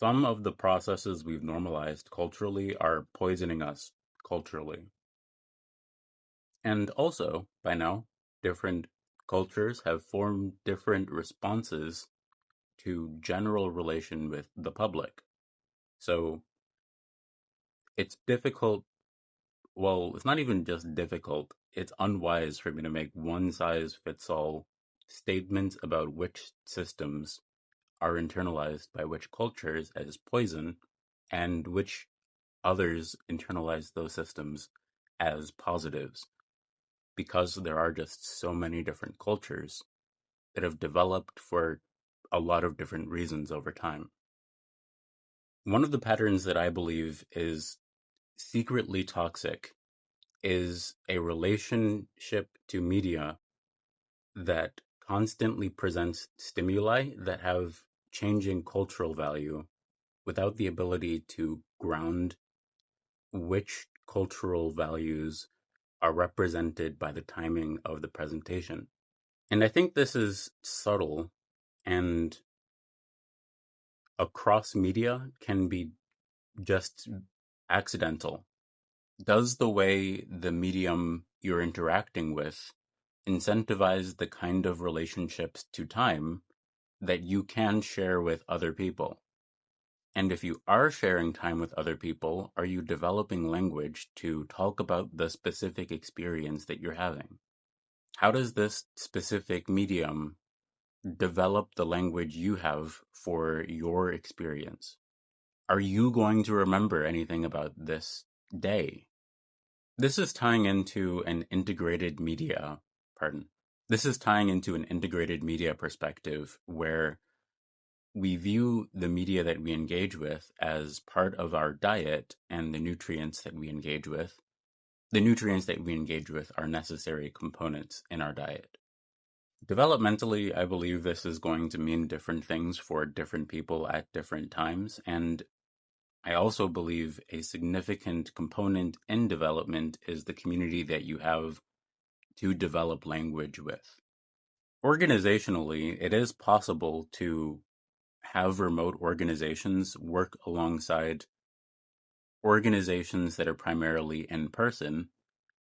Some of the processes we've normalized culturally are poisoning us culturally. And also, by now, different cultures have formed different responses to general relation with the public. So it's difficult. Well, it's not even just difficult, it's unwise for me to make one size fits all statements about which systems are internalized by which cultures as poison and which others internalize those systems as positives, because there are just so many different cultures that have developed for a lot of different reasons over time. One of the patterns that I believe is secretly toxic is a relationship to media that constantly presents stimuli that have changing cultural value without the ability to ground which cultural values are represented by the timing of the presentation. And I think this is subtle and across media can be just accidental. Does the way the medium you're interacting with incentivize the kind of relationships to time that you can share with other people? And if you are sharing time with other people, are you developing language to talk about the specific experience that you're having? How does this specific medium develop the language you have for your experience? Are you going to remember anything about this day? This is tying into an integrated media, pardon. This is tying into an integrated media perspective where we view the media that we engage with as part of our diet and the nutrients that we engage with. The nutrients that we engage with are necessary components in our diet. Developmentally, I believe this is going to mean different things for different people at different times. And I also believe a significant component in development is the community that you have to develop language with. Organizationally, it is possible to have remote organizations work alongside organizations that are primarily in person,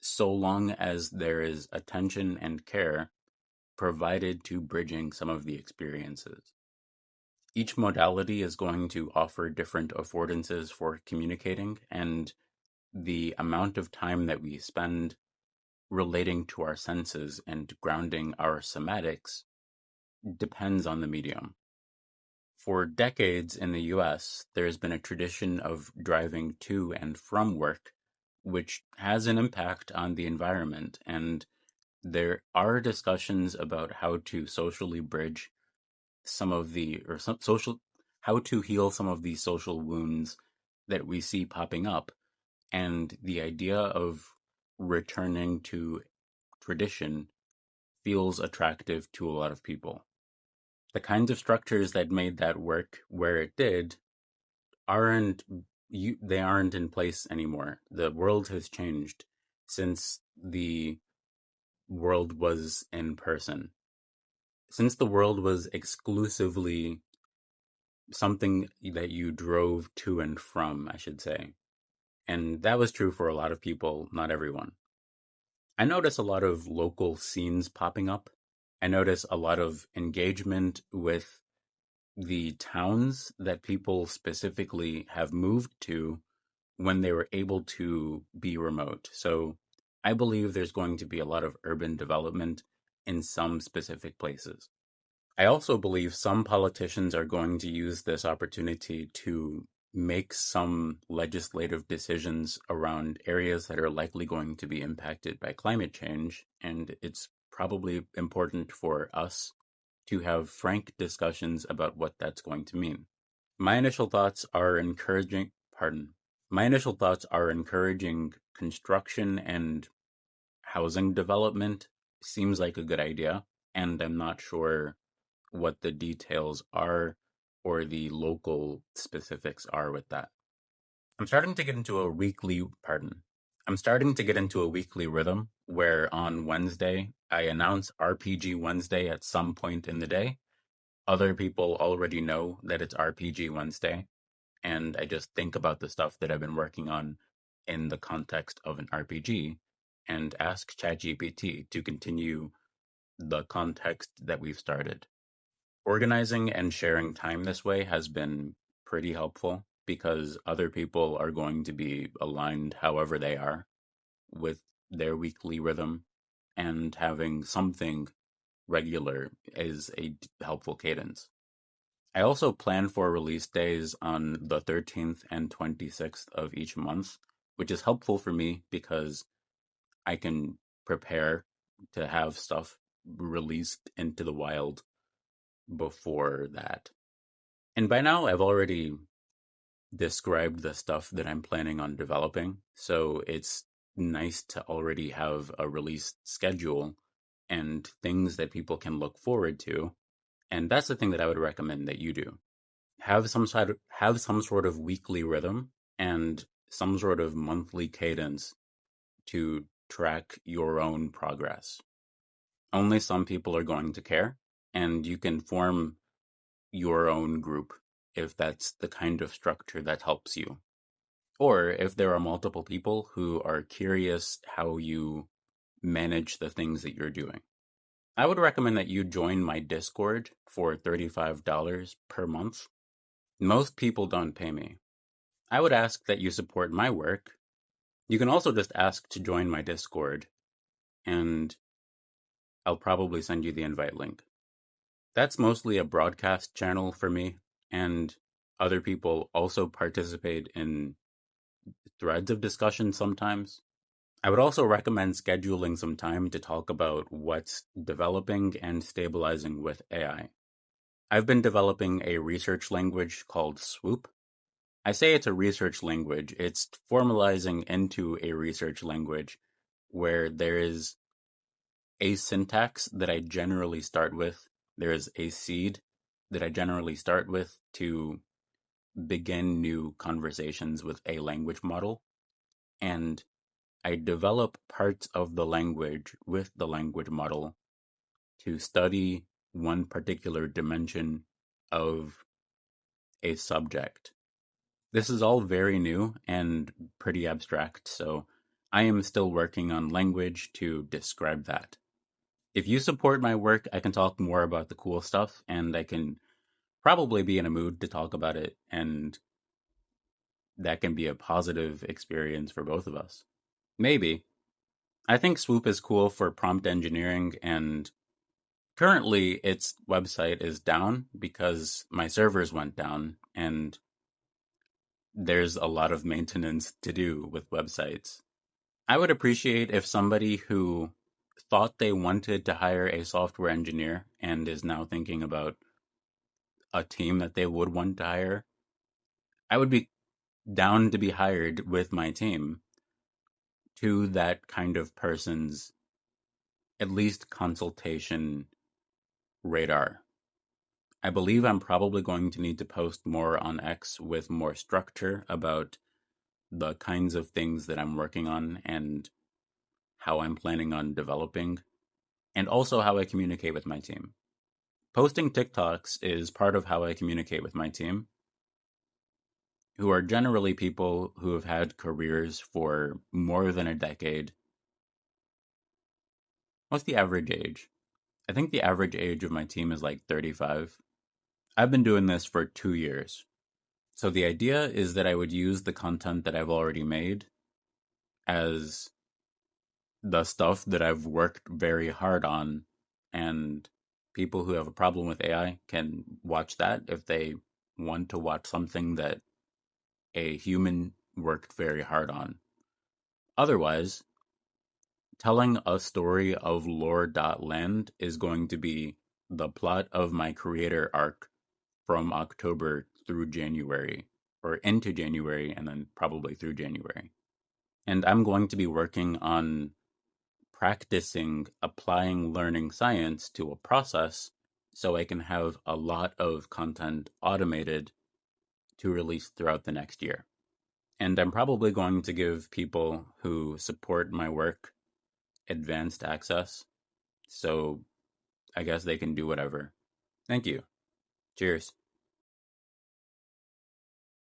so long as there is attention and care provided to bridging some of the experiences. Each modality is going to offer different affordances for communicating, and the amount of time that we spend relating to our senses and grounding our somatics depends on the medium. For decades in the US, there has been a tradition of driving to and from work, which has an impact on the environment. And there are discussions about how to socially bridge some of the, or some social, how to heal some of these social wounds that we see popping up. And the idea of returning to tradition feels attractive to a lot of people. The kinds of structures that made that work where it did aren't they aren't in place anymore. The world has changed since the world was in person. Since the world was exclusively something that you drove to and from, I should say. And that was true for a lot of people, not everyone. I notice a lot of local scenes popping up. I notice a lot of engagement with the towns that people specifically have moved to when they were able to be remote. So I believe there's going to be a lot of urban development in some specific places. I also believe some politicians are going to use this opportunity to make some legislative decisions around areas that are likely going to be impacted by climate change. And it's probably important for us to have frank discussions about what that's going to mean. My initial thoughts are encouraging, pardon, my initial thoughts are encouraging construction and housing development seems like a good idea, and I'm not sure what the details are or the local specifics are with that. I'm starting to get into a weekly, pardon, I'm starting to get into a weekly rhythm where on Wednesday I announce RPG Wednesday at some point in the day. Other people already know that it's RPG Wednesday. and I just think about the stuff that I've been working on in the context of an RPG and ask ChatGPT to continue the context that we've started. Organizing and sharing time this way has been pretty helpful because other people are going to be aligned however they are with their weekly rhythm, and having something regular is a helpful cadence. I also plan for release days on the 13th and 26th of each month, which is helpful for me because I can prepare to have stuff released into the wild before that. And by now, I've already described the stuff that I'm planning on developing, so it's nice to already have a release schedule and things that people can look forward to. And that's the thing that I would recommend that you do. Have some sort of weekly rhythm and some sort of monthly cadence to track your own progress. Only some people are going to care, and you can form your own group if that's the kind of structure that helps you. Or if there are multiple people who are curious how you manage the things that you're doing. I would recommend that you join my Discord for $35 per month. Most people don't pay me. I would ask that you support my work. You can also just ask to join my Discord, and I'll probably send you the invite link. That's mostly a broadcast channel for me, and other people also participate in threads of discussion sometimes. I would also recommend scheduling some time to talk about what's developing and stabilizing with AI. I've been developing a research language called Swoop. I say it's a research language, it's formalizing into a research language where there is a syntax that I generally start with, there is a seed that I generally start with to begin new conversations with a language model, and I develop parts of the language with the language model to study one particular dimension of a subject. This is all very new and pretty abstract, so I am still working on language to describe that. If you support my work, I can talk more about the cool stuff, and I can probably be in a mood to talk about it, and that can be a positive experience for both of us. Maybe. I think Swoop is cool for prompt engineering, and currently its website is down because my servers went down, and there's a lot of maintenance to do with websites. I would appreciate if somebody who thought they wanted to hire a software engineer and is now thinking about a team that they would want to hire, I would be down to be hired with my team to that kind of person's at least consultation radar. I believe I'm probably going to need to post more on X with more structure about the kinds of things that I'm working on and how I'm planning on developing, and also how I communicate with my team. Posting TikToks is part of how I communicate with my team, who are generally people who have had careers for more than a decade. What's the average age? I think the average age of my team is like 35. I've been doing this for 2 years. So the idea is that I would use the content that I've already made as the stuff that I've worked very hard on, and people who have a problem with AI can watch that if they want to watch something that a human worked very hard on. Otherwise, telling a story of lore.land is going to be the plot of my creator arc from October through January, or into January, and then probably through January. And I'm going to be working on practicing applying learning science to a process so I can have a lot of content automated to release throughout the next year. And I'm probably going to give people who support my work advanced access, so I guess they can do whatever. Thank you. Cheers.